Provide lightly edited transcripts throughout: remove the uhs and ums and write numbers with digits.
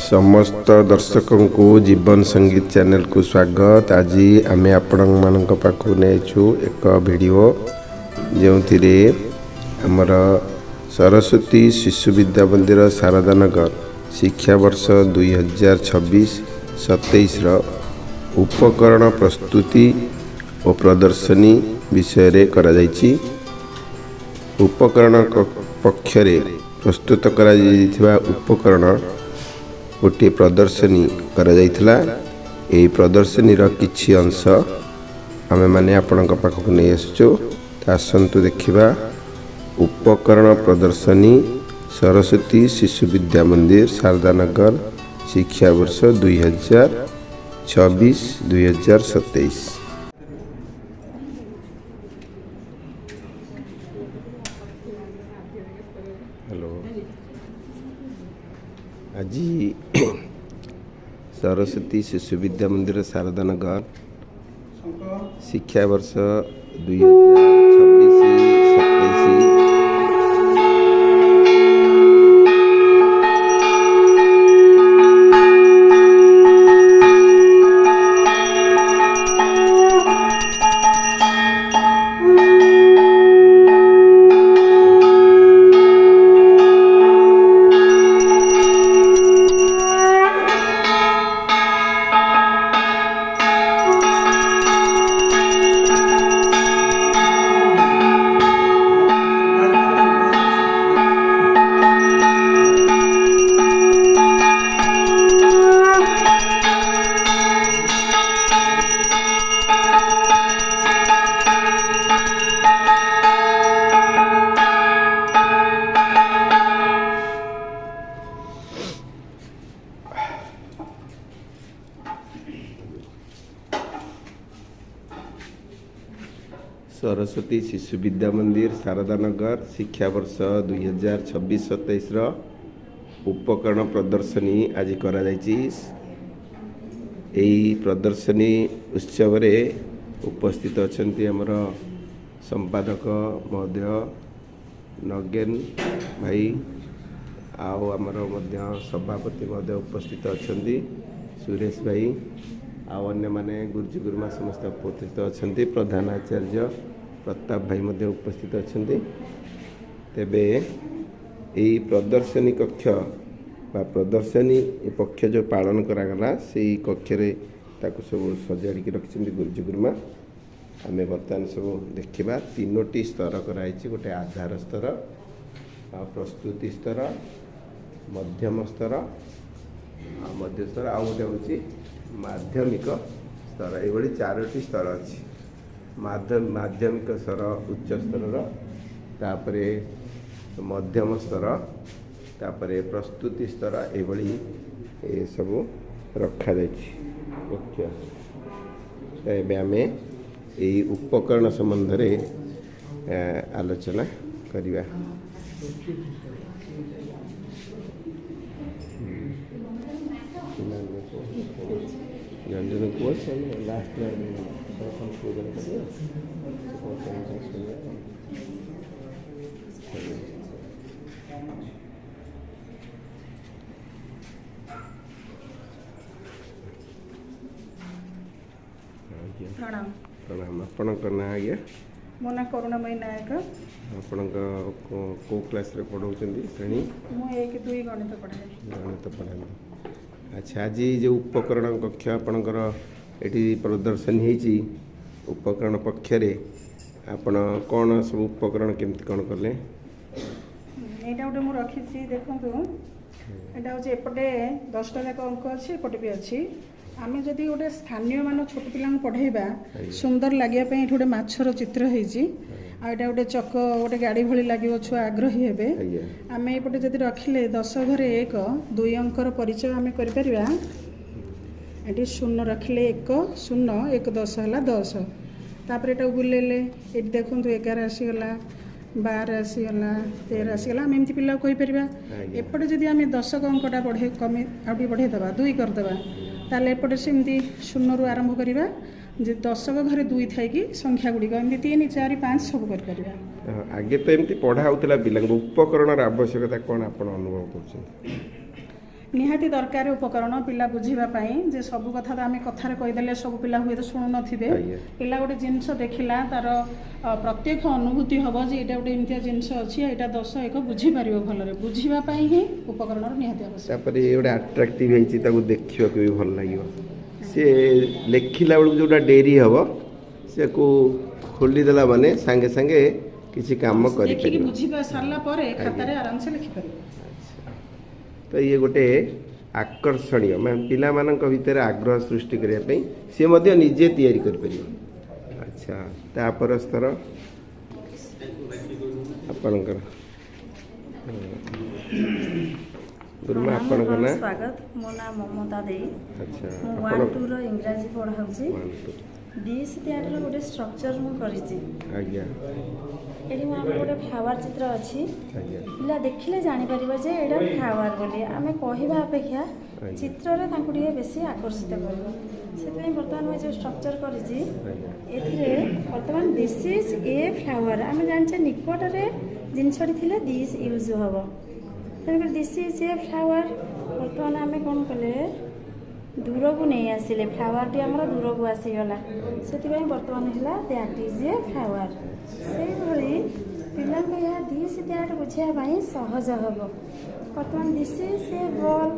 समस्त दर्शकों को जीवन संगीत चैनल को स्वागत। आज आम आपण मान पाखक नहीं एक वीडियो जो आमर सरस्वती शिशु विद्या मंदिर शारदा नगर शिक्षा वर्ष 2026-27 उपकरण प्रस्तुति और प्रदर्शनी विषय रे करा जायछि। उपकरण पक्षरे प्रस्तुत करा जायथिबा उपकरण गोटे प्रदर्शनी करा जायथिला। एही प्रदर्शनी रो किछि अंश आमे माने आपणक पाखक नै आसछु। आसंतु देखिबा उपकरण प्रदर्शनी सरस्वती शिशु विद्या मंदिर शारदा नगर शिक्षा वर्ष 2026-27। हेलो, आज सरस्वती शिशु विद्या मंदिर शारदा नगर शिक्षा वर्ष 2026-27 सरस्वती शिशु विद्या मंदिर शारदा नगर शिक्षा वर्ष 2026-27 उपकरण प्रदर्शनी आज करा जायछि। एही प्रदर्शनी उत्सव रे उपस्थित अछंती हमर संपादक महोदय नगेन भाई आओ हमर मध्य सभापति महोदय उपस्थित अछंती सुरेश भाई आउ अन्य माने गुरुजी गुरुमा समस्त उपस्थित अछंती प्रधान आचार्य प्रताप भाई मध्य उपस्थित अछंती। तेबे एही प्रदर्शनी कक्ष बा प्रदर्शनी पक्ष जो पालन करागला से कक्ष रे ताको सब सजाड़ी के रखिछंती गुरुजी गुरुमा। आमे बर्तमान सब देखिबा तीनोटी स्तर कराइछि। गोटे आधार स्तर प्रस्तुति स्तर मध्यम स्तर मध्य स्तर आ गोटे होछि माध्यमिक स्तर। ये चारोटी स्तर अच्छी माध्यमिक स्तर उच्च स्तर तापरे मध्यम स्तर तापरे प्रस्तुति स्तर ये सब रखा जाए। आमे यही उपकरण संबंध रे आलोचना करिबा। जन को लास्ट प्रणाम प्रणाम। आपणक ना आज्ञा? मो ना करुणामयी नायक। आपणक को क्लास रे पढ़ाउछंती श्रेणी? मो 1-2 गणित पढ़ाए। गणित पढ़ाए। अच्छा, आज जो उपकरण कक्ष आपणकर एटी प्रदर्शनी होती उपकरण पक्षरे आपण कौन सब उपकरण केमती कौन कले? एटा गोटे मु रखी देखु एटा हूँ एपटे 10टा जाक अंक अच्छी एपटे भी अच्छी। आम जदि गोटे स्थानीय मान छोट पिला पढ़ेबा सुंदर लगे गोटे माछर चित्र होती आटा गोटे चक गोटे गाड़ी भली लगे छुआ आग्रही हे। आम एपटे जदि रखिले 10 घरे 1 2 अंकर परिचय आम कर 0 रखिले 1 0 1 10 है 10 तापर एटा बुलेले ये देखो 11 आसीगला 12 आसीगला 13 आसीगला आम एमती पिला कहीपर। एपटे जदि आम 10 अंकटा बढ़े कमे आउटी बढ़ेदेवा 2 करदेवा ताले एपटे सेमती 0 रु आरंभ करवा जे 10 घरे 2 थी संख्या गुड़िक एमती 3 4 5 सब कर। आगे तो एमती पढ़ा होता पिला उपकरण आवश्यकता कौन आप अनुभव कर? ନିହାତି ଦରକାର ଉପକରଣ ପିଲା ବୁଝିବା ପାଇଁ ଯେ ସବୁ କଥା ତ ଆମେ କଥାରେ କହିଦେଲେ ସବୁ ପିଲା ହୁଏତ ଶୁଣୁନଥିବେ। ଆଜ୍ଞା। ପିଲା ଗୋଟେ ଜିନିଷ ଦେଖିଲା ତାର ପ୍ରତ୍ୟକ୍ଷ ଅନୁଭୂତି ହେବ ଯେ ଏଇଟା ଗୋଟେ ଏମିତିଆ ଜିନିଷ ଅଛି ଏଇଟା 10 1 ବୁଝିପାରିବ ଭଲରେ। ବୁଝିବା ପାଇଁ ହିଁ ଉପକରଣର ନିହାତି ଆବଶ୍ୟକ। ତାପରେ ଏ ଗୋଟେ ଆଟ୍ରାକ୍ଟିଭ ହେଇଛି ତାକୁ ଦେଖିବାକୁ ବି ଭଲ ଲାଗିବ। ସେ ଲେଖିଲା ବେଳକୁ ଯୋଉଟା ଡେରି ହେବ ସେକୁ ଖୋଲିଦେଲା ମାନେ ସାଙ୍ଗେ ସାଙ୍ଗେ କିଛି କାମ ଦେଖିକି କରିପାରିବ। ବୁଝିବା ସାରିଲା ପରେ ଖାତାରେ ଆରାମସେ ଲେଖିପାରିବ। ତ ଇଏ ଗୋଟେ ଆକର୍ଷଣୀୟ ମାନେ ପିଲାମାନଙ୍କ ଭିତରେ ଆଗ୍ରହ ସୃଷ୍ଟି କରିବା ପାଇଁ ସିଏ ମଧ୍ୟ ନିଜେ ତିଆରି କରିପାରିବ। ଆଚ୍ଛା ତାପର ସ୍ତର ଆପଣଙ୍କର ଗୁରୁମା ଆପଣଙ୍କ ନାଁ? ସ୍ୱାଗତ। ମୋ ନାଁ ମମତା ଦେଇ। ଆଚ୍ଛା ମୁଁ ଆପଣ 1 2 ର ଇଂରାଜୀ ପଢ଼ାଉଛି। 1 2 ଡିସ୍ ତିଆରିର ଗୋଟେ ଷ୍ଟ୍ରକ୍ଚର ମୁଁ କରିଛି। ଆଜ୍ଞା ଏଠି ଆମର ଗୋଟେ ଫ୍ଲାୱାର ଚିତ୍ର ଅଛି। ଆଜ୍ଞା ପିଲା ଦେଖିଲେ ଜାଣିପାରିବ ଯେ ଏଇଟା ଫ୍ଲାୱାର ବୋଲି। ଆମେ କହିବା ଅପେକ୍ଷା ଚିତ୍ରରେ ତାଙ୍କୁ ଟିକେ ବେଶୀ ଆକର୍ଷିତ କରିବ। ସେଥିପାଇଁ ବର୍ତ୍ତମାନ ମୁଁ ଯେଉଁ ଷ୍ଟ୍ରକ୍ଚର କରିଛି ଆଜ୍ଞା ଏଥିରେ ବର୍ତ୍ତମାନ ଦିସ୍ ଇଜ୍ ଏ ଫ୍ଲାୱାର। ଆମେ ଜାଣିଛେ ନିକଟରେ ଜିନିଷଟି ଥିଲେ ଦିସ୍ ୟୁଜ୍ ହେବ। ତେଣୁକରି ଦିସ୍ ଇଜ୍ ଏ ଫ୍ଲାୱାର। ବର୍ତ୍ତମାନ ଆମେ କ'ଣ କଲେ ଦୂରକୁ ନେଇ ଆସିଲେ ଫ୍ଲାୱାରଟି ଆମର ଦୂରକୁ ଆସିଗଲା। ସେଥିପାଇଁ ବର୍ତ୍ତମାନ ହେଲା ଦ୍ୟାଟ୍ ଇଜ୍ ଏ ଫ୍ଲାୱାର। ସେଇଭଳି ପିଲାଙ୍କୁ ଏହା ଦିସ୍ ଦ୍ୟାଟ୍ ବୁଝିବା ପାଇଁ ସହଜ ହେବ। ବର୍ତ୍ତମାନ ଦିସ୍ ଇଜ୍ ଏ ବଲ୍।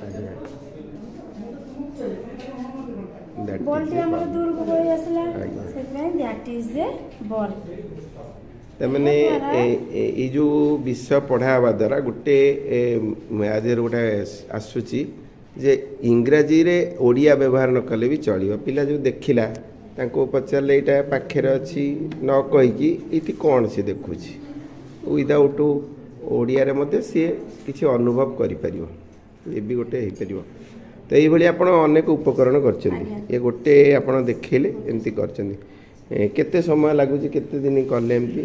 ଆଜ୍ଞା ବଲ୍ଟି ଆମର ଦୂରକୁ ପଳେଇ ଆସିଲା। ଆଜ୍ଞା। ସେଥିପାଇଁ ଦ୍ୟାଟ୍ ଇଜ୍ ଏ ବଲ୍। ତାମାନେ ଏଇ ଯେଉଁ ବିଷୟ ପଢ଼ା ହେବା ଦ୍ୱାରା ଗୋଟେ ଆଜିର ଗୋଟେ ଆସୁଛି ଯେ ଇଂରାଜୀରେ ଓଡ଼ିଆ ବ୍ୟବହାର ନ କଲେ ବି ଚଳିବ। ପିଲା ଯେଉଁ ଦେଖିଲା ତାଙ୍କୁ ପଚାରିଲେ ଏଇଟା ପାଖରେ ଅଛି ନ କହିକି ଏଇଠି କ'ଣ ସିଏ ଦେଖୁଛି ୱିଦାଉଟ୍ ଓଡ଼ିଆରେ ମଧ୍ୟ ସିଏ କିଛି ଅନୁଭବ କରିପାରିବ। ଏ ବି ଗୋଟେ ହେଇପାରିବ। ତ ଏଇଭଳି ଆପଣ ଅନେକ ଉପକରଣ କରିଛନ୍ତି। ଏ ଗୋଟେ ଆପଣ ଦେଖେଇଲେ ଏମିତି କରିଛନ୍ତି। କେତେ ସମୟ ଲାଗୁଛି କେତେ ଦିନ କଲେ ଏମିତି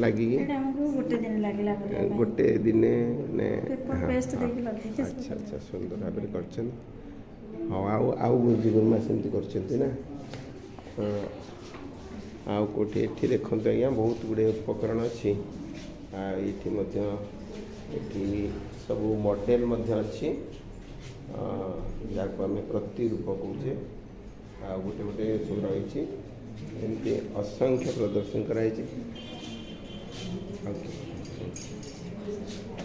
ଲାଗିକି? ଏଇଟା ଆମକୁ ଗୋଟେ ଦିନ ଲାଗିଲା କରିବା ପାଇଁ। ଗୋଟେ ଦିନେ ପେପର ପେଷ୍ଟ ଦେଇକି ଲଗେଇକି ଆଚ୍ଛା ଆଚ୍ଛା ସୁନ୍ଦର ଭାବରେ କରିଛନ୍ତି। ହଁ ଆଉ ଗୁରୁମା ସେମିତି କରିଛନ୍ତି ନା? ହଁ ଆଉ କେଉଁଠି ଏଠି ଦେଖନ୍ତୁ ଆଜ୍ଞା ବହୁତ ଗୁଡ଼ିଏ ଉପକରଣ ଅଛି। ଆଉ ଏଇଠି ମଧ୍ୟ ଏଠି ସବୁ ମଡ଼େଲ ମଧ୍ୟ ଅଛି ଯାହାକୁ ଆମେ ପ୍ରତିରୂପ କହୁଛେ। ଆଉ ଗୋଟେ ଗୋଟେ ସବୁ ରହିଛି ଏମିତି ଅସଂଖ୍ୟ ପ୍ରଦର୍ଶନ କରାଯାଇଛି।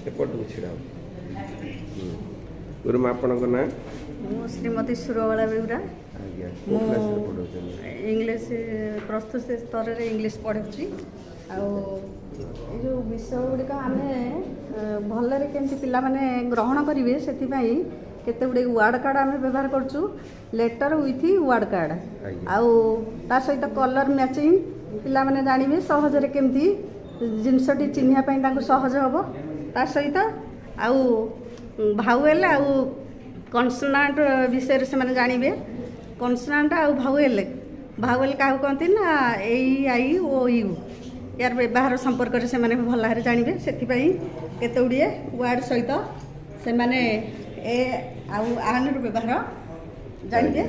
ଏପଟକୁ ଛିଡ଼ା ଗୁରୁମା ଆପଣଙ୍କ ନାଁ? ମୁଁ ଶ୍ରୀମତୀ ସୁରବାଳା ବେଉରା। ଆଜ୍ଞା କୋଉ କ୍ଲାସରେ ପଢ଼ଉଛନ୍ତି? ଇଂଲିଶ ପ୍ରସ୍ତୁତି ସ୍ତରରେ ଇଂଲିଶ ପଢ଼ାଉଛି। ଆଉ ଏ ଯେଉଁ ବିଷୟ ଗୁଡ଼ିକ ଆମେ ଭଲରେ କେମିତି ପିଲାମାନେ ଗ୍ରହଣ କରିବେ ସେଥିପାଇଁ କେତେ ଗୁଡ଼ିଏ ୱାର୍ଡ଼ କାର୍ଡ଼ ଆମେ ବ୍ୟବହାର କରୁଛୁ। ଲେଟର୍ ୱିଥ୍ ୱାର୍ଡ଼ କାର୍ଡ଼ ଆଉ ତା ସହିତ କଲର୍ ମ୍ୟାଚିଂ ପିଲାମାନେ ଜାଣିବେ ସହଜରେ କେମିତି ଜିନିଷଟି ଚିହ୍ନିବା ପାଇଁ ତାଙ୍କୁ ସହଜ ହେବ। ତା ସହିତ ଆଉ ଭାୱେଲ୍ ଆଉ କନସୋନାଣ୍ଟ ବିଷୟରେ ସେମାନେ ଜାଣିବେ। କନସୋନାଣ୍ଟ ଆଉ ଭାୱେଲ୍ କାହାକୁ କହନ୍ତି ନା ଏଇ ଆଇ ଓ ୟୁ ୟାର ବ୍ୟବହାର ସମ୍ପର୍କରେ ସେମାନେ ଭଲ ଭାବରେ ଜାଣିବେ। ସେଥିପାଇଁ କେତେ ଗୁଡ଼ିଏ ୱାର୍ଡ଼ ସହିତ ସେମାନେ ଏ ଆଉ ଆନର ବ୍ୟବହାର ଜାଣିବେ।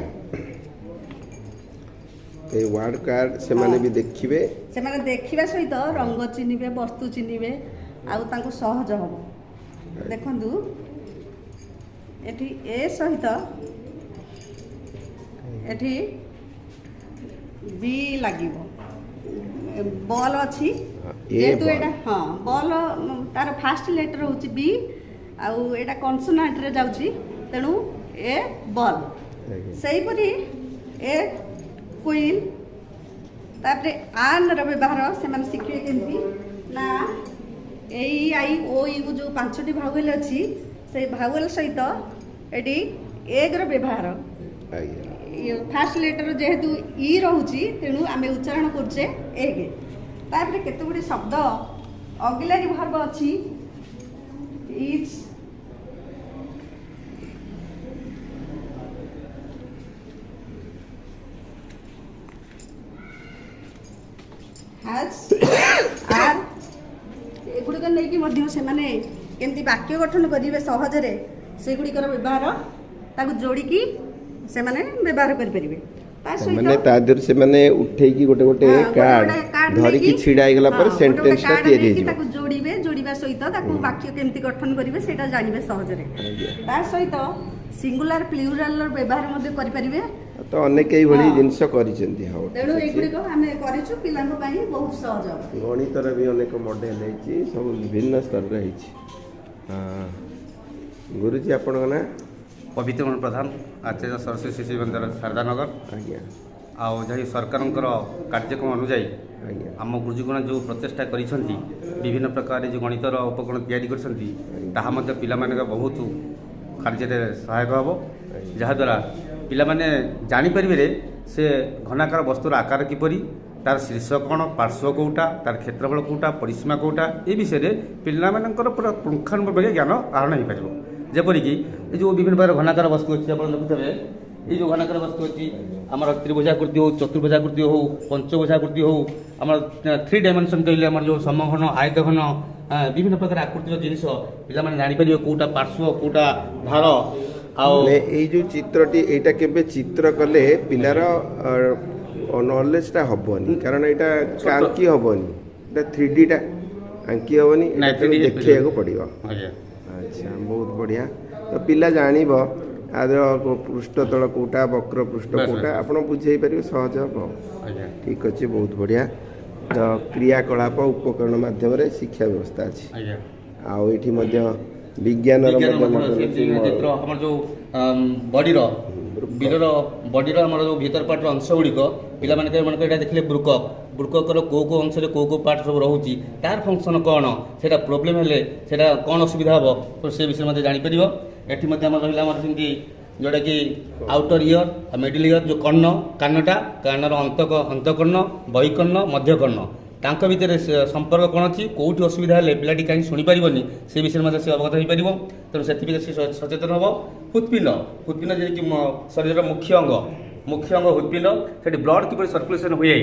ଏଇ ୱାର୍ଡ଼ କାର୍ଡ଼ ସେମାନେ ବି ଦେଖିବେ। ସେମାନେ ଦେଖିବା ସହିତ ରଙ୍ଗ ଚିହ୍ନିବେ ବସ୍ତୁ ଚିହ୍ନିବେ ଆଉ ତାଙ୍କୁ ସହଜ ହେବ। ଦେଖନ୍ତୁ ଏଠି ଏ ସହିତ ଏଠି ବି ଲାଗିବ। ବଲ୍ ଅଛି ଯେହେତୁ ଏଇଟା ହଁ ବଲ୍ ତାର ଫାଷ୍ଟ ଲେଟର ହେଉଛି ବି ଆଉ ଏଇଟା କନସୋନାଣ୍ଟରେ ଯାଉଛି ତେଣୁ ଏ ବଲ୍। ସେହିପରି ଏ କୁଇନ୍ ତାପରେ ଆନ୍ର ବ୍ୟବହାର ସେମାନେ ଶିଖିବେ କେମିତି ନା ଏଇ ଆଇ ଓ ୟୁ ଯେଉଁ 5ଟି ଭାୱେଲ୍ ଅଛି ସେଇ ଭାୱେଲ୍ ସହିତ ଏଠି ଏଗର ବ୍ୟବହାର। ଫାଷ୍ଟ ଲେଟର ଯେହେତୁ ଇ ରହୁଛି ତେଣୁ ଆମେ ଉଚ୍ଚାରଣ କରୁଛେ ଏଗ। ତାପରେ କେତେ ଗୁଡ଼ିଏ ଶବ୍ଦ ଅକ୍ସିଲାରୀ ଭର୍ବ ଅଛି ଇଜ୍ has are ଏଗୁଡ଼ିକ ନେଇକି ମଧ୍ୟ ସେମାନେ କେମିତି ବାକ୍ୟ ଗଠନ କରିବେ ସହଜରେ ସେଗୁଡ଼ିକର ବ୍ୟବହାର ତାକୁ ଯୋଡ଼ିକି ସେମାନେ ବ୍ୟବହାର କରିପାରିବେ। ମାନେ ତା ଦେହରୁ ସେମାନେ ଉଠେଇକି ଗୋଟେ କାର୍ଡ଼ ଧରିକି ଛିଡ଼ା ହେଇଗଲା ପରେ ସେଣ୍ଟେନ୍ସଟା ତିଆରି ହେଇଯିବ। ତାକୁ ଯୋଡ଼ିବେ। ଯୋଡ଼ିବା ସହିତ ସହିତ ତାକୁ ବାକ୍ୟ କେମିତି ଗଠନ କରିବେ ସେଇଟା ଜାଣିବେ ସହଜରେ। ଆଜ୍ଞା। ତା ସହିତ ସିଙ୍ଗୁଲାର ପ୍ଲୁରାଲର ବ୍ୟବହାର ମଧ୍ୟ କରିପାରିବେ। ତ ଅନେକ ଏଇଭଳି ହଁ। ଜିନିଷ କରିଛନ୍ତି। ହଉ ତେଣୁ ଠିକ୍ ଅଛି। ଏଗୁଡ଼ିକ ଆମେ କରିଛୁ ପିଲାଙ୍କ ପାଇଁ ବହୁତ ସହଜ। ଗଣିତର ବି ଅନେକ ମଡେଲ ହେଇଛି, ସବୁ ବିଭିନ୍ନ ସ୍ତରରେ ହେଇଛି। ହଁ ଗୁରୁଜୀ ଆପଣଙ୍କ ନାଁ? ପବିତ୍ରମୋହନ ପ୍ରଧାନ, ଆଚାର୍ଯ୍ୟ ସରସ୍ୱତୀ ଶିଶୁ ବିଦ୍ୟାଳୟ ଶାରଦାନଗର। ଆଜ୍ଞା ଆଉ ଯାଇ ସରକାରଙ୍କର କାର୍ଯ୍ୟକ୍ରମ ଅନୁଯାୟୀ ଆଜ୍ଞା ଆମ ଗୁରୁଜୀଗଣ ଯେଉଁ ପ୍ରଚେଷ୍ଟା କରିଛନ୍ତି, ବିଭିନ୍ନ ପ୍ରକାର ଯେଉଁ ଗଣିତର ଉପକରଣ ତିଆରି କରିଛନ୍ତି, ତାହା ମଧ୍ୟ ପିଲାମାନଙ୍କ ବହୁତ କାର୍ଯ୍ୟରେ ସହାୟକ ହେବ। ଯାହାଦ୍ୱାରା ପିଲାମାନେ ଜାଣିପାରିବେ ସେ ଘନାକାର ବସ୍ତୁର ଆକାର କିପରି, ତାର ଶୀର୍ଷ କ'ଣ, ପାର୍ଶ୍ୱ କେଉଁଟା, ତାର କ୍ଷେତ୍ରଫଳ କେଉଁଟା, ପରିସୀମା କେଉଁଟା, ଏ ବିଷୟରେ ପିଲାମାନଙ୍କର ପୁରା ପୁଙ୍ଖାନୁପୁଙ୍ଖ ଜ୍ଞାନ ଆହରଣ ହୋଇପାରିବ। ଯେପରିକି ଏ ଯେଉଁ ବିଭିନ୍ନ ପ୍ରକାର ଘନାକାର ବସ୍ତୁ ଅଛି, ଆପଣ ଦେଖୁଥିବେ এই ଯେଉଁ ଘନାକାର ବସ୍ତୁ ଅଛି, ଆମର ତ୍ରିଭୁଜାକୃତି ହେଉ, ଚତୁର୍ଭୁଜାକୃତି ହେଉ, ପଞ୍ଚଭୁଜାକୃତି ହେଉ, ଆମର 3 ଡାଇମେନସନ୍ କହିଲେ ଆମର ଯେଉଁ ସମଘନ, ଆୟତଘନ, ବିଭିନ୍ନ ପ୍ରକାର ଆକୃତିର ଜିନିଷ ପିଲାମାନେ ଜାଣିପାରିବେ କେଉଁଟା ପାର୍ଶ୍ୱ, କେଉଁଟା ଭାର। ଆଉ ମାନେ ଏଇ ଯେଉଁ ଚିତ୍ରଟି, ଏଇଟା କେବେ ଚିତ୍ର କଲେ ପିଲାର ନଲେଜଟା ହବନି, କାରଣ ଏଇଟା ଆଙ୍କି ହବନି, ଏଇଟା 3Dଟା ଆଙ୍କି ହବନି, ନାଇଁ, ତେଣୁ 3D ଦେଖିବାକୁ ପଡ଼ିବ। ଆଜ୍ଞା ଆଚ୍ଛା, ବହୁତ ବଢ଼ିଆ। ତ ପିଲା ଜାଣିବ ଆର ପୃଷ୍ଠତଳ କେଉଁଟା, ବକ୍ର ପୃଷ୍ଠ ବାସ୍, କେଉଁଟା, ବାସ୍। ଆପଣ ବୁଝେଇ ପାରିବେ, ସହଜ ହେବ। ଆଜ୍ଞା ଠିକ୍ ଅଛି, ବହୁତ ବଢ଼ିଆ। ତ କ୍ରିୟାକଳାପ ଉପକରଣ ମାଧ୍ୟମରେ ଶିକ୍ଷା ବ୍ୟବସ୍ଥା ଅଛି। ଆଜ୍ଞା ଆଉ ଏଇଠି ମଧ୍ୟ ବିଜ୍ଞାନର ବିଜ୍ଞାନ ମଧ୍ୟ ମଧ୍ୟ model ଅଛି, ଅଛି। ଚିତ୍ର ଆମର ଯେଉଁ ବଡ଼ିର ଆମର ଯେଉଁ ଭିତର ପାର୍ଟର ଅଂଶ ଗୁଡ଼ିକ ପିଲାମାନେ ମନେକର ଏଇଟା ଦେଖିଲେ ବୃକକର କେଉଁ କେଉଁ ଅଂଶରେ କେଉଁ ପାର୍ଟ ସବୁ ରହୁଛି, ତାର ଫଙ୍କସନ୍ କ'ଣ, ସେଇଟା ପ୍ରୋବ୍ଲେମ୍ ହେଲେ ସେଇଟା କ'ଣ ଅସୁବିଧା ହେବ, ତ ସେ ବିଷୟରେ ମଧ୍ୟ ଜାଣିପାରିବ। ଏଠି ମଧ୍ୟ ଆମର ରହିଲା ଆମର ସେମିତି ଯେଉଁଟାକି ଆଉଟର ଇୟର୍ ଆଉ ମିଡିଲ୍ ଇୟର୍, ଯେଉଁ କର୍ଣ୍ଣ, କାନର ଅନ୍ତଃକର୍ଣ୍ଣ, ବହିକର୍ଣ୍ଣ, ମଧ୍ୟକର୍ଣ୍ଣ, ତାଙ୍କ ଭିତରେ ସମ୍ପର୍କ କ'ଣ ଅଛି, କେଉଁଠି ଅସୁବିଧା ହେଲେ ପିଲାଟି କାହିଁକି ଶୁଣିପାରିବନି, ସେ ବିଷୟରେ ମଧ୍ୟ ସେ ଅବଗତ ହୋଇପାରିବ। ତେଣୁ ସେଥିପାଇଁ ସେ ସଚେତନ ହେବ। ହୃତ୍ପିଣ୍ଡ ଯିଏକି ଶରୀରର ମୁଖ୍ୟ ଅଙ୍ଗ ହୃତ୍ପିଣ୍ଡ, ସେଠି ବ୍ଲଡ଼ କିପରି ସର୍କୁଲେସନ୍ ହୁଏ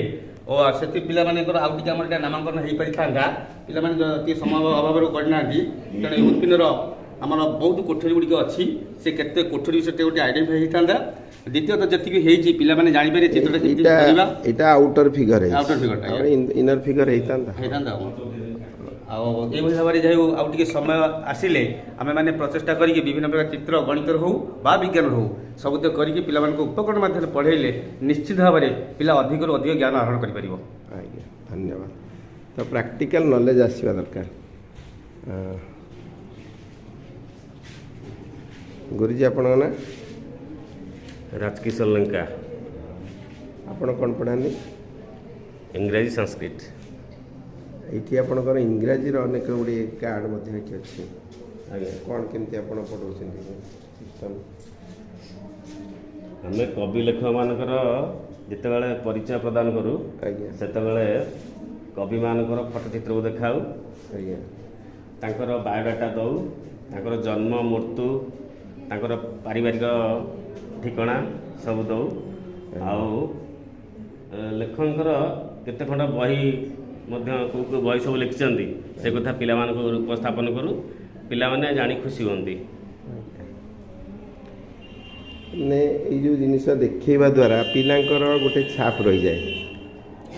ଓ ସେଠି ପିଲାମାନଙ୍କର ଆଉ ଟିକେ ଆମର ଏଇଟା ନାମାଙ୍କରଣ ହୋଇପାରିଥାନ୍ତା, ପିଲାମାନେ ଟିକେ ସମୟ ଅଭାବରୁ କରିନାହାନ୍ତି। ତେଣୁ ଏହି ହୃତ୍ପିଣ୍ଡର ଆମର ବହୁତ କୋଠରୀ ଗୁଡ଼ିକ ଅଛି, ସେ କେତେ କୋଠରୀ ସେଠି ଗୋଟେ ଆଇଡେଣ୍ଟିଫାଇ ହେଇଥାନ୍ତା। ଦ୍ୱିତୀୟତଃ ଯେତିକି ହେଇଛି ପିଲାମାନେ ଜାଣିପାରିବେ ଚିତ୍ରଟା କେମିତି କରିବା। ଏଇଟା ଆଉଟର ଫିଗର Outer figure ଟା, ଇନର ଫିଗର ହେଇଥାନ୍ତା। ଆଉ ଏଇଭଳି ଭାବରେ ଯାଇ ଆଉ ଟିକେ ସମୟ ଆସିଲେ ଆମେମାନେ ପ୍ରଚେଷ୍ଟା କରିକି ବିଭିନ୍ନ ପ୍ରକାର ଚିତ୍ର ଗଣିତର ହେଉ ବା ବିଜ୍ଞାନର ହେଉ ସବୁତ କରିକି ପିଲାମାନଙ୍କୁ ଉପକରଣ ମାଧ୍ୟମରେ ପଢ଼େଇଲେ ନିଶ୍ଚିତ ଭାବରେ ପିଲା ଅଧିକରୁ ଅଧିକ ଜ୍ଞାନ ଆହରଣ କରିପାରିବ। ଆଜ୍ଞା, ଧନ୍ୟବାଦ। ତ ପ୍ରାକ୍ଟିକାଲ ନଲେଜ ଆସିବା ଦରକାର। ଗୁରୁଜୀ ଆପଣଙ୍କ ନାଁ? ରାଜକିଶୋର ଲଙ୍କା, ଆପଣ କ'ଣ ପଢ଼ାନ୍ତି? ଇଂରାଜୀ ସଂସ୍କୃତ। ଏଇଠି ଆପଣଙ୍କର ଇଂରାଜୀର ଅନେକ ଗୁଡ଼ିଏ କାର୍ଡ଼ ମଧ୍ୟ ଏଠି ଅଛି। ଆଜ୍ଞା, କ'ଣ କେମିତି ଆପଣ ପଢ଼ାଉଛନ୍ତି ସିଷ୍ଟମ୍? ଆମେ କବି ଲେଖକମାନଙ୍କର ଯେତେବେଳେ ପରିଚୟ ପ୍ରଦାନ କରୁ, ଆଜ୍ଞା ସେତେବେଳେ କବିମାନଙ୍କର ଫଟୋଚିତ୍ରକୁ ଦେଖାଉ, ଆଜ୍ଞା ତାଙ୍କର ବାୟୋଡାଟା ଦେଉ, ତାଙ୍କର ଜନ୍ମ ମୃତ୍ୟୁ, ତାଙ୍କର ପାରିବାରିକ ଠିକଣା ସବୁ ଦେଉ। ଆଉ ଲେଖକଙ୍କର କେତେ ଖଣ୍ଡ ବହି ମଧ୍ୟ କେଉଁ କେଉଁ ବହି ସବୁ ଲେଖିଛନ୍ତି ସେ କଥା ପିଲାମାନଙ୍କୁ ଉପସ୍ଥାପନ କରୁ, ପିଲାମାନେ ଜାଣି ଖୁସି ହୁଅନ୍ତି। ମାନେ ଏଇ ଯେଉଁ ଜିନିଷ ଦେଖେଇବା ଦ୍ୱାରା ପିଲାଙ୍କର ଗୋଟେ ଛାପ ରହିଯାଏ।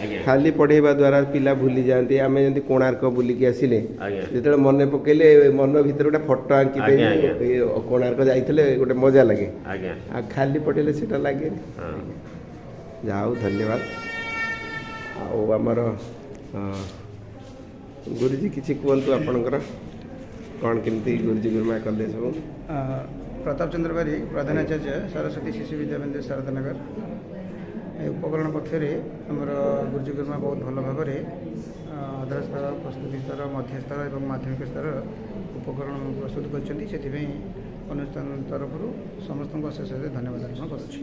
ଆଜ୍ଞା ଖାଲି ପଢ଼େଇବା ଦ୍ୱାରା ପିଲା ଭୁଲି ଯାଆନ୍ତି। ଆମେ ଯେମିତି କୋଣାର୍କ ବୁଲିକି ଆସିଲେ, ଆଜ୍ଞା ଯେତେବେଳେ ମନେ ପକେଇଲେ ମନ ଭିତରେ ଗୋଟେ ଫଟୋ ଆଙ୍କି ଆଜ୍ଞା, ଦେଇ କୋଣାର୍କ ଯାଇଥିଲେ ଗୋଟେ ମଜା ଲାଗେ। ଆଜ୍ଞା ଆଉ ଖାଲି ପଢ଼େଇଲେ ସେଇଟା ଲାଗେନି। ହଁ। ଯାହା ହଉ, ଧନ୍ୟବାଦ। ଆଉ ଆମର ଗୁରୁଜୀ କିଛି କୁହନ୍ତୁ, ଆପଣଙ୍କର କ'ଣ କେମିତି ଗୁରୁଜୀ ଗୁରୁମା କଲେ ସବୁ? ପ୍ରତାପ ଚନ୍ଦ୍ର ବାରିକ, ପ୍ରଧାନାଚାର୍ଯ୍ୟ ସରସ୍ୱତୀ ଶିଶୁ ବିଦ୍ୟା ମନ୍ଦିର ଶାରଦାନଗର। ଏ ଉପକରଣ ପକ୍ଷରେ ଆମର ଗୁରୁଜୀ ଗୁରୁମା ବହୁତ ଭଲ ଭାବରେ ଆଧାର ସ୍ତର, ପ୍ରସ୍ତୁତି ସ୍ତର, ମଧ୍ୟ ସ୍ତର ଏବଂ ମାଧ୍ୟମିକ ସ୍ତର ଉପକରଣ ପ୍ରସ୍ତୁତ କରିଛନ୍ତି। ସେଥିପାଇଁ ଅନୁଷ୍ଠାନ ତରଫରୁ ସମସ୍ତଙ୍କୁ ଅଶେଷ ଧନ୍ୟବାଦ ଅର୍ପଣ କରୁଛି।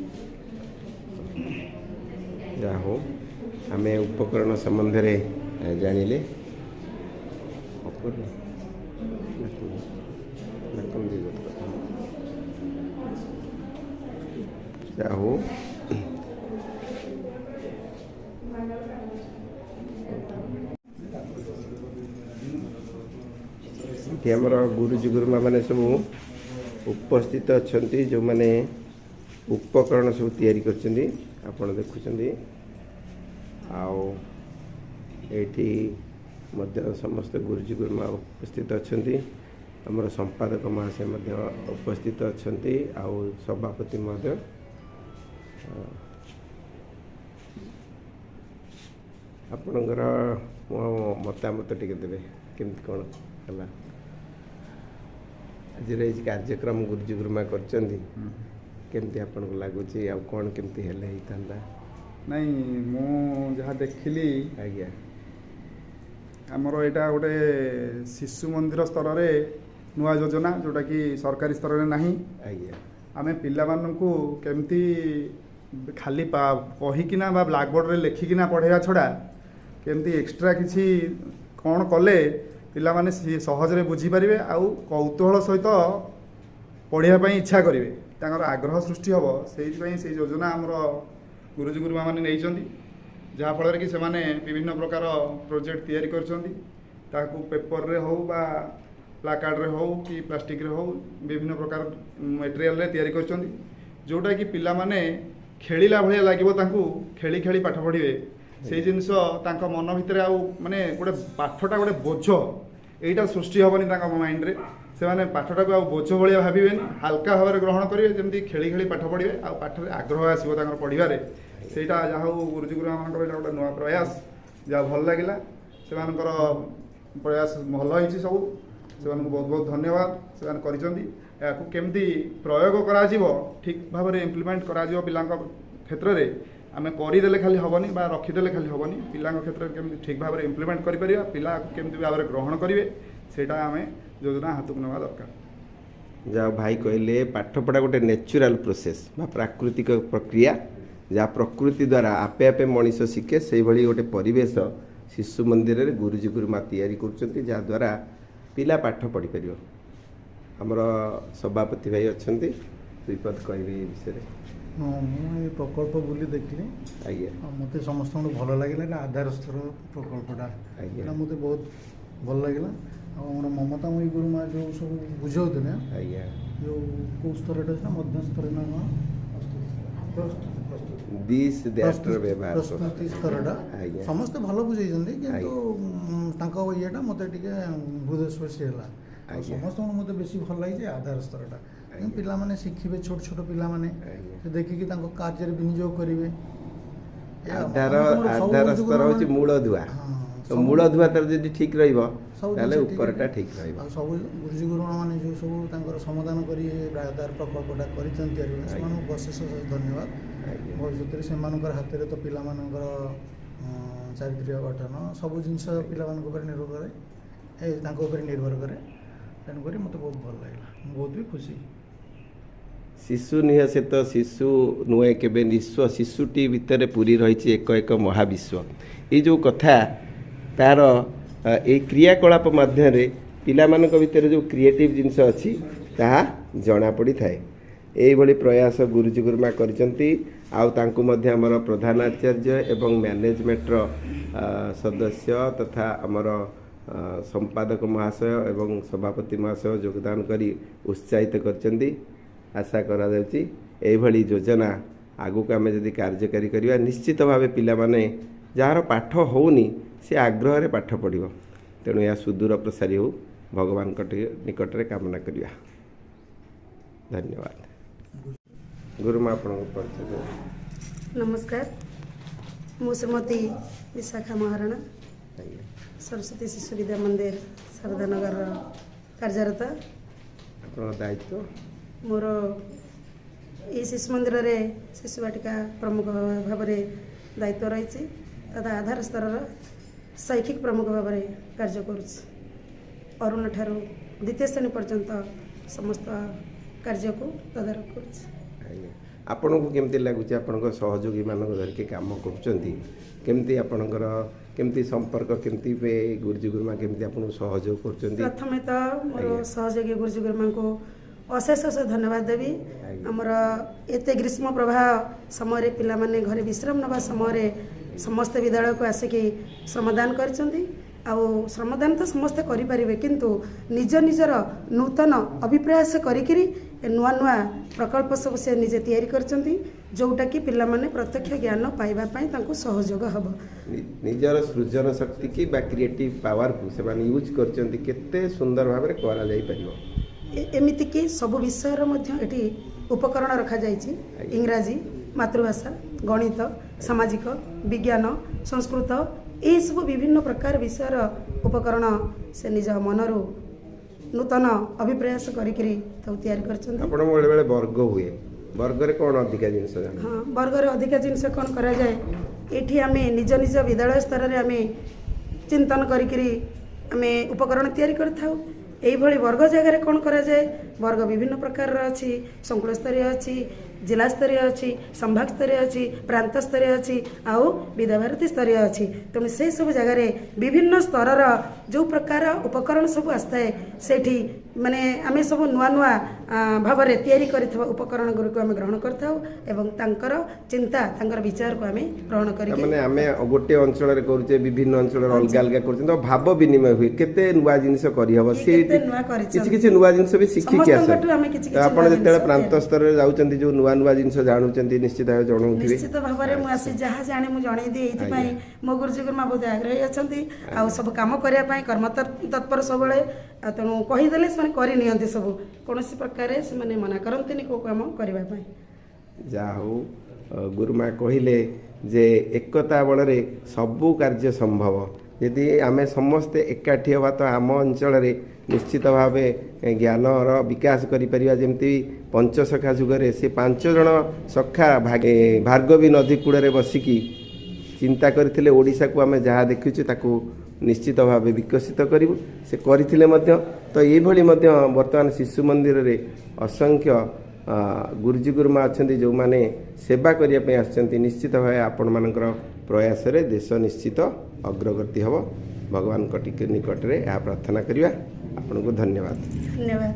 ଯାହା ହଉ, ଆମେ ଉପକରଣ ସମ୍ବନ୍ଧରେ ଜାଣିଲେ। ଯାହା ହଉ, ଏଠି ଆମର ଗୁରୁଜୀ ଗୁରୁମା ମାନେ ସବୁ ଉପସ୍ଥିତ ଅଛନ୍ତି, ଯେଉଁମାନେ ଉପକରଣ ସବୁ ତିଆରି କରିଛନ୍ତି, ଆପଣ ଦେଖୁଛନ୍ତି। ଆଉ ଏଇଠି ମଧ୍ୟ ସମସ୍ତ ଗୁରୁଜୀ ଗୁରୁମା ଉପସ୍ଥିତ ଅଛନ୍ତି। ଆମର ସମ୍ପାଦକ ମହାଶୟ ମଧ୍ୟ ଉପସ୍ଥିତ ଅଛନ୍ତି ଆଉ ସଭାପତି ମହୋଦୟ। ଆପଣଙ୍କର ମତାମତ ଟିକେ ଦେବେ କେମିତି କ'ଣ ହେଲା ଆଜିର ଏଇ କାର୍ଯ୍ୟକ୍ରମ ଗୁରୁଜୀ ଗୁରୁମା କରିଛନ୍ତି, କେମିତି ଆପଣଙ୍କୁ ଲାଗୁଛି ଆଉ କ'ଣ କେମିତି ହେଲେ ହେଇଥାନ୍ତା? ନାଇଁ ମୁଁ ଯାହା ଦେଖିଲି ଆଜ୍ଞା ଆମର ଏଇଟା ଗୋଟେ ଶିଶୁ ମନ୍ଦିର ସ୍ତରରେ ନୂଆ ଯୋଜନା ଯେଉଁଟାକି ସରକାରୀ ସ୍ତରରେ ନାହିଁ। ଆଜ୍ଞା ଆମେ ପିଲାମାନଙ୍କୁ କେମିତି ଖାଲି କହିକିନା ବା ବ୍ଲାକବୋର୍ଡ଼ରେ ଲେଖିକିନା ପଢ଼ାଇବା ଛଡ଼ା କେମିତି ଏକ୍ସଟ୍ରା କିଛି କ'ଣ କଲେ ପିଲାମାନେ ସହଜରେ ବୁଝିପାରିବେ ଆଉ କୌତୂହଳ ସହିତ ପଢ଼ିବା ପାଇଁ ଇଚ୍ଛା କରିବେ, ତାଙ୍କର ଆଗ୍ରହ ସୃଷ୍ଟି ହେବ। ସେଇଥିପାଇଁ ସେଇ ଯୋଜନା ଆମର ଗୁରୁଜୀ ଗୁରୁମାମାନେ ନେଇଛନ୍ତି, ଯାହାଫଳରେ କି ସେମାନେ ବିଭିନ୍ନ ପ୍ରକାର ପ୍ରୋଜେକ୍ଟ ତିଆରି କରିଛନ୍ତି। ତାକୁ ପେପରରେ ହେଉ ବା ପ୍ଲାକାର୍ଡ଼ରେ ହେଉ କି ପ୍ଲାଷ୍ଟିକରେ ହେଉ ବିଭିନ୍ନ ପ୍ରକାର ମେଟେରିଆଲରେ ତିଆରି କରିଛନ୍ତି, ଯେଉଁଟାକି ପିଲାମାନେ ଖେଳିଲା ଭଳିଆ ଲାଗିବ, ତାଙ୍କୁ ଖେଳି ଖେଳି ପାଠ ପଢ଼ିବେ। ସେଇ ଜିନିଷ ତାଙ୍କ ମନ ଭିତରେ ଆଉ ମାନେ ଗୋଟେ ପାଠଟା ଗୋଟେ ବୋଝ ଏଇଟା ସୃଷ୍ଟି ହେବନି ତାଙ୍କ ମାଇଣ୍ଡରେ। ସେମାନେ ପାଠଟାକୁ ଆଉ ବୋଝ ଭଳିଆ ଭାବିବେନି, ହାଲକା ଭାବରେ ଗ୍ରହଣ କରିବେ, ଯେମିତି ଖେଳି ଖେଳି ପାଠ ପଢ଼ିବେ ଆଉ ପାଠରେ ଆଗ୍ରହ ଆସିବ ତାଙ୍କର ପଢ଼ିବାରେ। ସେଇଟା ଯାହା ହଉ ଗୁରୁଜୀ ଗୁରୁମାମାନଙ୍କର ଏଇଟା ଗୋଟେ ନୂଆ ପ୍ରୟାସ, ଯାହା ଭଲ ଲାଗିଲା। ସେମାନଙ୍କର ପ୍ରୟାସ ଭଲ ହେଇଛି ସବୁ, ସେମାନଙ୍କୁ ବହୁତ ବହୁତ ଧନ୍ୟବାଦ। ସେମାନେ କରିଛନ୍ତି, ଏହାକୁ କେମିତି ପ୍ରୟୋଗ କରାଯିବ, ଠିକ୍ ଭାବରେ ଇମ୍ପ୍ଲିମେଣ୍ଟ କରାଯିବ ପିଲାଙ୍କ କ୍ଷେତ୍ରରେ। ଆମେ କରିଦେଲେ ଖାଲି ହେବନି ବା ରଖିଦେଲେ ଖାଲି ହେବନି, ପିଲାଙ୍କ କ୍ଷେତ୍ରରେ କେମିତି ଠିକ୍ ଭାବରେ ଇମ୍ପ୍ଲିମେଣ୍ଟ କରିପାରିବା, ପିଲା କେମିତି ଭାବରେ ଗ୍ରହଣ କରିବେ, ସେଇଟା ଆମେ ଯୋଜନା ହାତକୁ ନେବା ଦରକାର। ଯାହା ଭାଇ କହିଲେ ପାଠପଢ଼ା ଗୋଟେ ନ୍ୟାଚୁରାଲ ପ୍ରୋସେସ୍ ବା ପ୍ରାକୃତିକ ପ୍ରକ୍ରିୟା, ଯାହା ପ୍ରକୃତି ଦ୍ୱାରା ଆପେ ଆପେ ମଣିଷ ଶିଖେ। ସେଇଭଳି ଗୋଟେ ପରିବେଶ ଶିଶୁ ମନ୍ଦିରରେ ଗୁରୁଜୀ ଗୁରୁମା ତିଆରି କରୁଛନ୍ତି, ଯାହାଦ୍ୱାରା ପିଲା ପାଠ ପଢ଼ିପାରିବ। ଆମର ସଭାପତି ଭାଇ ଅଛନ୍ତି, ଦୁଇପଦ କହିବେ ଏ ବିଷୟରେ। ହଁ, ମୁଁ ଏ ପ୍ରକଳ୍ପ ବୁଲି ଦେଖିଲି। ଆଜ୍ଞା ଆଉ ମୋତେ ସମସ୍ତଙ୍କୁ ଭଲ ଲାଗିଲା। ଏଇଟା ଆଧାର ସ୍ତର ପ୍ରକଳ୍ପଟା, ଆଜ୍ଞା ଏଇଟା ମୋତେ ବହୁତ ଭଲ ଲାଗିଲା। ଆଉ ଆମର ମମତାମୟୀ ଗୁରୁମା ଯେଉଁ ସବୁ ବୁଝାଉଥିଲେ, ଆଜ୍ଞା ଯେଉଁ କେଉଁ ସ୍ତରଟା ଅଛି ନା ମଧ୍ୟ ସ୍ତର ନା କ'ଣ ପ୍ରସ୍ତୁତି ସ୍ତରଟା ଆଜ୍ଞା ସମସ୍ତେ ଭଲ ବୁଝେଇଛନ୍ତି, କିନ୍ତୁ ଆଜ୍ଞା। ତାଙ୍କ ଇଏଟା ମୋତେ ଟିକେ ହୃଦୟସ୍ପର୍ଶୀ ହେଲା। ଆଉ ଆଜ୍ଞା। ସମସ୍ତଙ୍କୁ ମୋତେ ବେଶୀ ଭଲ ଲାଗିଛି ଆଧାର ସ୍ତରଟା। ଆଜ୍ଞା। ପିଲାମାନେ ଶିଖିବେ, ଛୋଟ ଛୋଟ ପିଲାମାନେ ଆଜ୍ଞା। ସେ ଦେଖିକି ତାଙ୍କ କାର୍ଯ୍ୟରେ ବିନିଯୋଗ କରିବେ। ଆଧାର ସ୍ତର ହେଉଛି ମୂଳଦୁଆ। ତ ମୂଳଦୁଆ ତାର ଯଦି ଠିକ୍ ରହିବ ତାହେଲେ ଉପରଟା ଠିକ୍ ରହିବ। ଆଉ ସବୁ ଗୁରୁଜୀ ଗୁରୁମାମାନେ ଯେଉଁ ସବୁ ତାଙ୍କର ସମାଧାନ କରି ଆଧାର ପ୍ରକଳ୍ପଟା କରିଛନ୍ତି ତିଆରି, ସେମାନଙ୍କୁ ଅଶେଷ ଧନ୍ୟବାଦ। ଭବିଷ୍ୟତରେ ସେମାନଙ୍କର ହାତରେ ତ ପିଲାମାନଙ୍କର ଚାରିତ୍ରିକ ଗଠନ ସବୁ ଜିନିଷ ପିଲାମାନଙ୍କ ଉପରେ ନିର୍ଭର କରେ, ତାଙ୍କ ଉପରେ ନିର୍ଭର କରେ। ତେଣୁକରି ମୋତେ ବହୁତ ଭଲ ଲାଗିଲା, ମୁଁ ବହୁତ ବି ଖୁସି। ଶିଶୁ ନୁହେଁ ସେ ତ ଶିଶୁ ନୁହେଁ କେବେ ନିଃସ୍ୱ, ଶିଶୁଟି ଭିତରେ ପୂରି ରହିଛି ଏକ ଏକ ମହାବିଶ୍ୱ। ଏଇ ଯେଉଁ କଥା ତାର ଏଇ କ୍ରିୟାକଳାପ ମାଧ୍ୟମରେ ପିଲାମାନଙ୍କ ଭିତରେ ଯେଉଁ କ୍ରିଏଟିଭ୍ ଜିନିଷ ଅଛି ତାହା ଜଣାପଡ଼ିଥାଏ। ଏଇଭଳି ପ୍ରୟାସ ଗୁରୁଜୀ ଗୁରୁମା କରିଛନ୍ତି। ଆଉ ତାଙ୍କୁ ମଧ୍ୟ ଆମର ପ୍ରଧାନାଚାର୍ଯ୍ୟ ଏବଂ ମ୍ୟାନେଜମେଣ୍ଟର ସଦସ୍ୟ ତଥା ଆମର ସମ୍ପାଦକ ମହାଶୟ ଏବଂ ସଭାପତି ମହାଶୟ ଯୋଗଦାନ କରି ଉତ୍ସାହିତ କରିଛନ୍ତି। ଆଶା କରାଯାଉଛି ଏଇଭଳି ଯୋଜନା ଆଗକୁ ଆମେ ଯଦି କାର୍ଯ୍ୟକାରୀ କରିବା, ନିଶ୍ଚିତ ଭାବେ ପିଲାମାନେ ଯାହାର ପାଠ ହେଉନି ସେ ଆଗ୍ରହରେ ପାଠ ପଢ଼ିବ। ତେଣୁ ଏହା ସୁଦୂର ପ୍ରସାରୀ ହେଉ, ଭଗବାନଙ୍କ ନିକଟରେ କାମନା କରିବା। ଧନ୍ୟବାଦ। ଗୁରୁମା ଆପଣଙ୍କ ପରିଚୟ। ନମସ୍କାର, ମୁଁ ଶ୍ରୀମତୀ ବିଶାଖା ମହାରଣା, ଆଜ୍ଞା ସରସ୍ୱତୀ ଶିଶୁ ବିଦ୍ୟା ମନ୍ଦିର ଶାରଦାନଗରର କାର୍ଯ୍ୟରତ। ଆପଣଙ୍କ ଦାୟିତ୍ୱ? ମୋର ଏହି ଶିଶୁ ମନ୍ଦିରରେ ଶିଶୁ ବାଟିକା ପ୍ରମୁଖ ଭାବରେ ଦାୟିତ୍ୱ ରହିଛି ତଥା ଆଧାର ସ୍ତରର ଶୈକ୍ଷିକ ପ୍ରମୁଖ ଭାବରେ କାର୍ଯ୍ୟ କରୁଛି। ଅରୁଣ ଠାରୁ ଦ୍ୱିତୀୟ ଶ୍ରେଣୀ ପର୍ଯ୍ୟନ୍ତ ସମସ୍ତ କାର୍ଯ୍ୟକୁ ତଦାରଖ କରୁଛି। ଆଜ୍ଞା, ଆପଣଙ୍କୁ କେମିତି ଲାଗୁଛି? ଆପଣଙ୍କ ସହଯୋଗୀମାନଙ୍କୁ ଧରିକି କାମ କରୁଛନ୍ତି, କେମିତି ଆପଣଙ୍କର କେମିତି ସମ୍ପର୍କ, କେମିତି ଗୁରୁଜୀ ଗୁରୁମା କେମିତି ଆପଣଙ୍କୁ ସହଯୋଗ କରୁଛନ୍ତି? ପ୍ରଥମେ ତ ମୋର ସହଯୋଗୀ ଗୁରୁଜୀ ଗୁରୁମାଙ୍କୁ ଅଶେଷ ଧନ୍ୟବାଦ ଦେବି। ଆମର ଏତେ ଗ୍ରୀଷ୍ମ ପ୍ରବାହ ସମୟରେ ପିଲାମାନେ ଘରେ ବିଶ୍ରାମ ନେବା ସମୟରେ ସମସ୍ତେ ବିଦ୍ୟାଳୟକୁ ଆସିକି ଶ୍ରମଦାନ କରିଛନ୍ତି। ଆଉ ଶ୍ରମଦାନ ତ ସମସ୍ତେ କରିପାରିବେ, କିନ୍ତୁ ନିଜ ନିଜର ନୂତନ ଅଭିପ୍ରାୟାସ କରିକିରି ନୂଆ ନୂଆ ପ୍ରକଳ୍ପ ସବୁ ସେ ନିଜେ ତିଆରି କରିଛନ୍ତି, ଯେଉଁଟାକି ପିଲାମାନେ ପ୍ରତ୍ୟକ୍ଷ ଜ୍ଞାନ ପାଇବା ପାଇଁ ତାଙ୍କୁ ସହଯୋଗ ହେବ। ନିଜର ସୃଜନ ଶକ୍ତି କି ବା କ୍ରିଏଟିଭ୍ ପାୱାରକୁ ସେମାନେ ୟୁଜ୍ କରୁଛନ୍ତି, କେତେ ସୁନ୍ଦର ଭାବରେ କରାଯାଇପାରିବ। ଏମିତିକି ସବୁ ବିଷୟର ମଧ୍ୟ ଏଠି ଉପକରଣ ରଖାଯାଇଛି। ଇଂରାଜୀ, ମାତୃଭାଷା, ଗଣିତ, ସାମାଜିକ ବିଜ୍ଞାନ, ସଂସ୍କୃତ, ଏହିସବୁ ବିଭିନ୍ନ ପ୍ରକାର ବିଷୟର ଉପକରଣ ସେ ନିଜ ମନରୁ ନୂତନ ଅଭିପ୍ରୟାସ କରିକିରି ତାକୁ ତିଆରି କରିଛନ୍ତି। ଆପଣ ବେଳେବେଳେ ବର୍ଗ ହୁଏ, ବର୍ଗରେ କ'ଣ ଅଧିକା ଜିନିଷ ଜାଣ? ହଁ, ବର୍ଗରେ ଅଧିକା ଜିନିଷ କ'ଣ କରାଯାଏ, ଏଠି ଆମେ ନିଜ ନିଜ ବିଦ୍ୟାଳୟ ସ୍ତରରେ ଆମେ ଚିନ୍ତନ କରିକିରି ଆମେ ଉପକରଣ ତିଆରି କରିଥାଉ। এইভাবে বর্গ জায়গায় কোণ করা যায়, বর্গ বিভিন্ন প্রকারর অছি, সংকুল স্তরীয় অছি, जिला स्तरीय अच्छी, संभाग स्तरीय अच्छी, प्रांत स्तरीय अच्छी, आउ विद्याभारती स्तरीय अच्छी। तेणु से सब जगार विभिन्न स्तरर जो प्रकार उपकरण सब आसए से माने आम सब नुआ नुआ भाव में तैयारी करथिबा उपकरण गुरिक आम ग्रहण करथाउ एवं तांकर चिंता तांकर विचार को आम ग्रहण करी माने आमे गोटे अंचल रे करूचे, विभिन्न अंचल रे अलग अलग करछन, तो भाव विनिमय हुए, केते नुआ जिनिस करि हबो, से किछि किछि नुआ जिनिस भी शिखि के आसे। आपण जेते प्रांत स्तर रे जाउचंती जो नुआ नुआ जिनिस जानुचंती, निश्चित भाव जणाउथिबे। निश्चित भाव में मु आसी जहा जाने मु जणाई दे, एथि पई मो गुरुजी गुरुमा बहुत आग्रही अछंती, आ सब काम करिया पई कर्म तत्पर सबले, तेणु कही देले से करि नियंती सब, कोनोसी प्रकार से माने मना करंतनी को काम करबा पई। जा हो गुरुमा कहिले जे एकता बଳରେ ସବୁ କାର୍ଯ୍ୟ ସମ୍ଭବ। यदि आमे समस्ते एकाठी हवा तो आम अंचल निश्चित भाव ज्ञानर विकास करिपरिया। जेमती पंचसखा जुगरे से 5 जण सखा भार्गवी नदी कूड़े बसिकी चिंता करथिले ओडिशा को आमे जहाँ देखुछु ताकू निश्चित भाव विकसित करूँ से करथिले मध्य। तो ये वर्तमान शिशु मंदिर रे असंख्य गुरुजी गुरुमा अच्छा जो माने सेवा करने आसछन्ति। निश्चित भाव आपण मानकर प्रयास रे देश निश्चित अग्रगति हम भगवान निकट में यह प्रार्थना करवा। आपन को धन्यवाद। धन्यवाद।